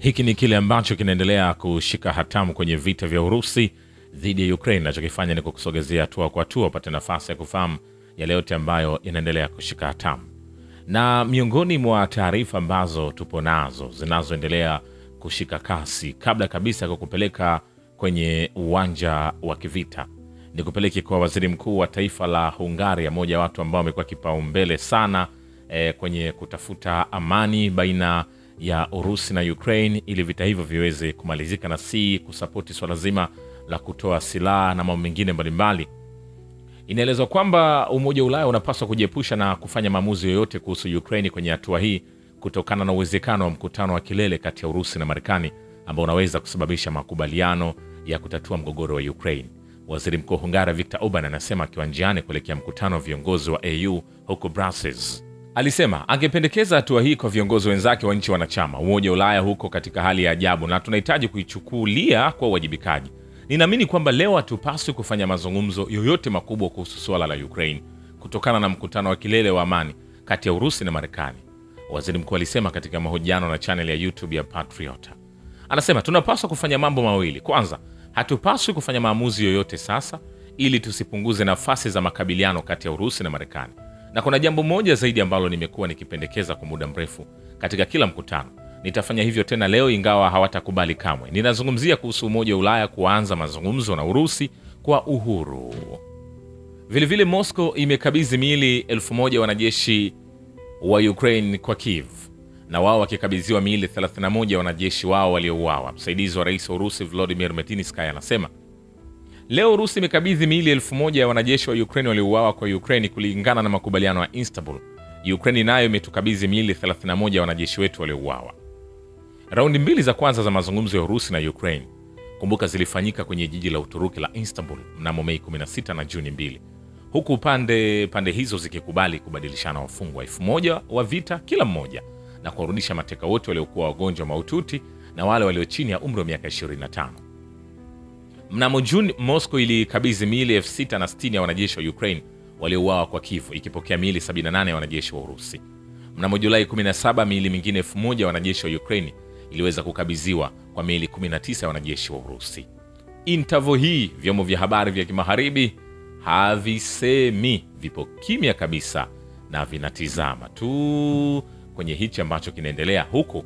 Hiki ni kile ambacho kinaendelea kushika hatamu kwenye vita vya Urusi dhidi ya Ukraine. Nachokifanya ni kukusogezea hatua kwa hatua upate nafasi ya kufahamu yale yote ambayo yanaendelea kushika hatamu. Na miongoni mwa taarifa ambazo tupo nazo zinazoendelea kushika kasi, kabla kabisa kwa kupeleka kwenye uwanja wa kivita, ni kupeleke kwa waziri mkuu wa taifa la Hungaria, moja watu ambao wamekuwa kipaumbele sana kwenye kutafuta amani baina ya Urusi na Ukraine ili vita hivyo viweze kumalizika na si kusapoti swala zima la kutoa silaha na mambo mengine mbalimbali. Inaelezwa kwamba Umoja wa Ulaya unapaswa kujiepusha na kufanya maamuzi yoyote kuhusu Ukraine kwenye hatua hii kutokana na uwezekano wa mkutano wa kilele kati ya Urusi na Marekani ambao unaweza kusababisha makubaliano ya kutatua mgogoro wa Ukraine. Waziri Mkuu wa Hungaria Viktor Orban anasema akiwa njiani kuelekea mkutano wa viongozi wa EU huko Brussels. Alisema angependekeza hatua hii kwa viongozi wenzake wa nchi wanachama. Umoja wa Ulaya huko katika hali ya ajabu na tunahitaji kuichukulia kwa uwajibikaji. Ninaamini kwamba leo hatupaswi kufanya mazungumzo yoyote makubwa kuhusu swala la Ukraine kutokana na mkutano wa kilele wa amani kati ya Urusi na Marekani, waziri mkuu alisema katika mahojiano na channel ya YouTube ya Patriota. Anasema tunapaswa kufanya mambo mawili. Kwanza, hatupaswi kufanya maamuzi yoyote sasa ili tusipunguze nafasi za makabiliano kati ya Urusi na Marekani. Na kuna jambo moja zaidi ambalo nimekuwa nikipendekeza kwa muda mrefu katika kila mkutano. Nitafanya hivyo tena leo ingawa hawatakubali kamwe. Ninazungumzia kuhusu Umoja wa Ulaya kuanza mazungumzo na Urusi kwa uhuru. Vilevile Moscow imekabidhi miili 1000 wanajeshi wa Ukraine kwa Kiev, na wao wakikabidhiwa miili 31 wanajeshi wao waliouawa. Msaidizi wa rais wa Urusi Volodymyr Zelensky anasema leo Urusi imekabidhi miili 1000 ya wanajeshi wa Ukraine waliouawa kwa Ukraine kulingana na makubaliano ya Istanbul. Ukraine nayo imetukabidhi miili 31 ya wanajeshi wetu waliouawa. Raundi mbili za kwanza za mazungumzo ya Urusi na Ukraine, kumbuka, zilifanyika kwenye jiji la Uturuki la Istanbul mnamo Mei 16 na Juni 2, huku pande hizo zikikubali kubadilishana wafungwa 1000 wa vita kila mmoja na kuwarudisha mateka wote waliokuwa wagonjwa mahututi na wale walio chini ya umri wa miaka 25. Mnamo Juni, Moscow ilikabidhi miili 660 ya wanajeshi wa Ukraine waliouawa kwa Kiev, ikipokea miili 78 ya wanajeshi wa Urusi. Mnamo Julai 17, miili mingine 1000 ya wanajeshi wa Ukraine iliweza kukabidhiwa kwa miili 19 ya wanajeshi wa Urusi. Interview hii vyombo vya habari vya kimagharibi havisemi, vipo kimya kabisa na vinatizama tu kwenye hichi ambacho kinaendelea, huku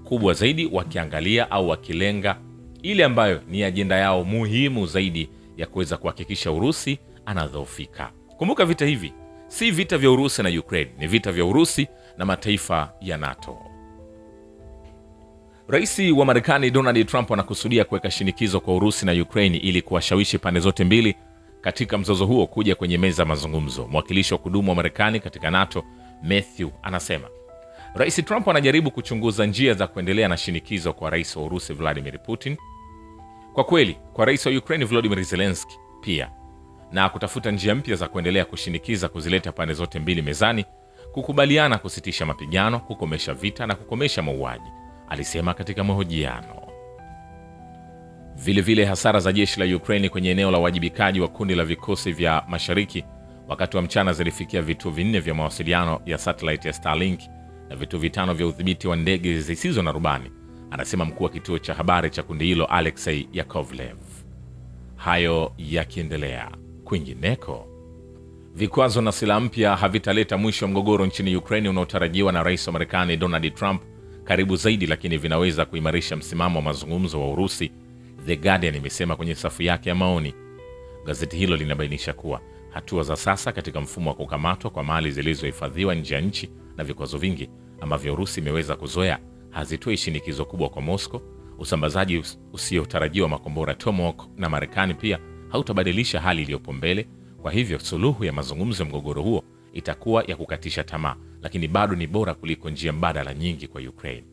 kubwa zaidi wakiangalia au wakilenga ile ambayo ni ajenda yao muhimu zaidi ya kuweza kuhakikisha Urusi anadhoofika. Kumbuka, vita hivi si vita vya Urusi na Ukraine, ni vita vya Urusi na mataifa ya NATO. Rais wa Marekani Donald Trump anakusudia kuweka shinikizo kwa Urusi na Ukraine ili kuwashawishi pande zote mbili katika mzozo huo kuja kwenye meza mazungumzo. Mwakilishi wa kudumu wa Marekani katika NATO Matthew anasema Rais Trump anajaribu kuchunguza njia za kuendelea na shinikizo kwa rais wa Urusi Vladimir Putin, kwa kweli kwa rais wa Ukraine Volodymyr Zelensky pia, na kutafuta njia mpya za kuendelea kushinikiza kuzileta pande zote mbili mezani kukubaliana kusitisha mapigano, kukomesha vita na kukomesha mauaji, alisema katika mahojiano. Vile hasara za jeshi la Ukraine kwenye eneo la uwajibikaji wa kundi la vikosi vya mashariki wakati wa mchana zilifikia vituo 4 vya mawasiliano ya satellite ya Starlink na vituo 5 vya udhibiti wa ndege zisizo na rubani, anasema mkuu wa kituo cha habari cha kundi hilo Alexei Yakovlev. Hayo yakiendelea, kwingineko, vikwazo na silaha mpya havitaleta mwisho wa mgogoro nchini Ukraine unaotarajiwa na rais wa Marekani Donald Trump karibu zaidi, lakini vinaweza kuimarisha msimamo wa mazungumzo wa Urusi, The Guardian imesema kwenye safu yake ya maoni. Gazeti hilo linabainisha kuwa hatua za sasa katika mfumo wa kukamatwa kwa mali zilizohifadhiwa nje ya nchi na vikwazo vingi ambavyo Urusi imeweza kuzoea hazitoi shinikizo kubwa kwa Moscow. Usambazaji usiotarajiwa makombora Tomahawk na Marekani pia hautabadilisha hali iliyopo mbele. Kwa hivyo suluhu ya mazungumzo ya mgogoro huo itakuwa ya kukatisha tamaa, lakini bado ni bora kuliko njia mbadala nyingi kwa Ukraine.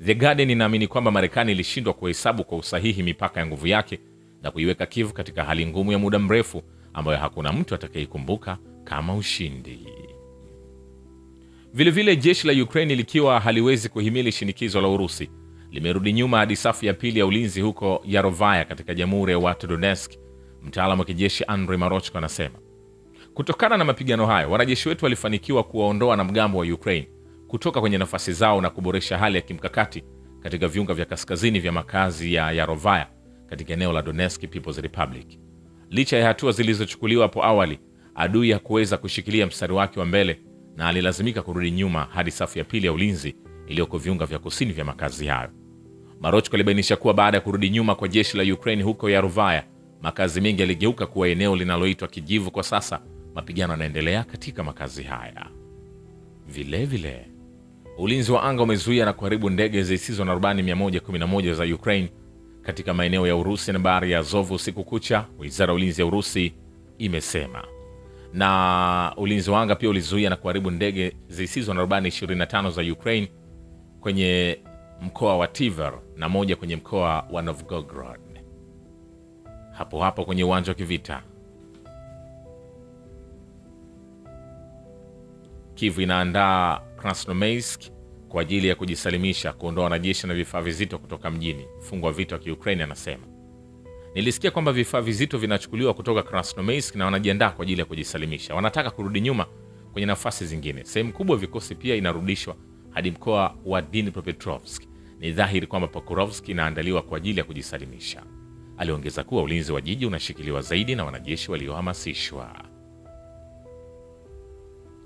The Guardian inaamini kwamba Marekani ilishindwa kuhesabu kwa usahihi mipaka ya nguvu yake na kuiweka Kiev katika hali ngumu ya muda mrefu ambayo hakuna mtu atakayekumbuka kama ushindi. Vilevile jeshi la Ukraine likiwa haliwezi kuhimili shinikizo la Urusi limerudi nyuma hadi safu ya pili ya ulinzi huko Yarovaya katika Jamhuri ya Watu Donetsk. Mtaalamu wa kijeshi Andrei Marochko anasema kutokana na mapigano hayo wanajeshi wetu walifanikiwa kuwaondoa wanamgambo wa Ukraine kutoka kwenye nafasi zao na kuboresha hali ya kimkakati katika viunga vya kaskazini vya makazi ya Yarovaya katika eneo la Donetsk People's Republic. Licha ya hatua zilizochukuliwa hapo awali, adui hakuweza kushikilia mstari wake wa mbele na alilazimika kurudi nyuma hadi safu ya pili ya ulinzi iliyoko viunga vya kusini vya makazi hayo. Marochko alibainisha kuwa baada ya kurudi nyuma kwa jeshi la Ukraine huko Yarovaya, makazi mengi yaligeuka kuwa eneo linaloitwa kijivu. Kwa sasa mapigano yanaendelea katika makazi haya. Vile ulinzi wa anga umezuia na kuharibu ndege zisizo na rubani 111 za Ukraine katika maeneo ya Urusi na bahari ya Azov usiku kucha, wizara ya ulinzi ya Urusi imesema. Na ulinzi wa anga pia ulizuia na kuharibu ndege zisizo na rubani 25 za Ukraine kwenye mkoa wa Tver na moja kwenye mkoa wa Novgorod. Hapo kwenye uwanja wa kivita, Kyiv inaandaa Krasnoyarsk kwa ajili ya kujisalimisha, kuondoa wanajeshi na vifaa vizito kutoka mjini. Mfungwa wa vita wa Kiukraini anasema, nilisikia kwamba vifaa vizito vinachukuliwa kutoka Krasnoyarsk na wanajiandaa kwa ajili ya kujisalimisha. Wanataka kurudi nyuma kwenye nafasi zingine. Sehemu kubwa vikosi pia inarudishwa hadi mkoa wa Dnipropetrovsk. Ni dhahiri kwamba Pokrovsk inaandaliwa kwa ajili ya kujisalimisha. Aliongeza kuwa ulinzi wa jiji unashikiliwa zaidi na wanajeshi waliohamasishwa.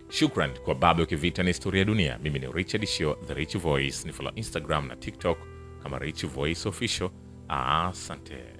Shukran kwa Babu ya Kivita na Historia ya Dunia. Mimi ni Richard Shio, The Rich Voice. Ni follow Instagram na TikTok kama Rich Voice Official. Asante.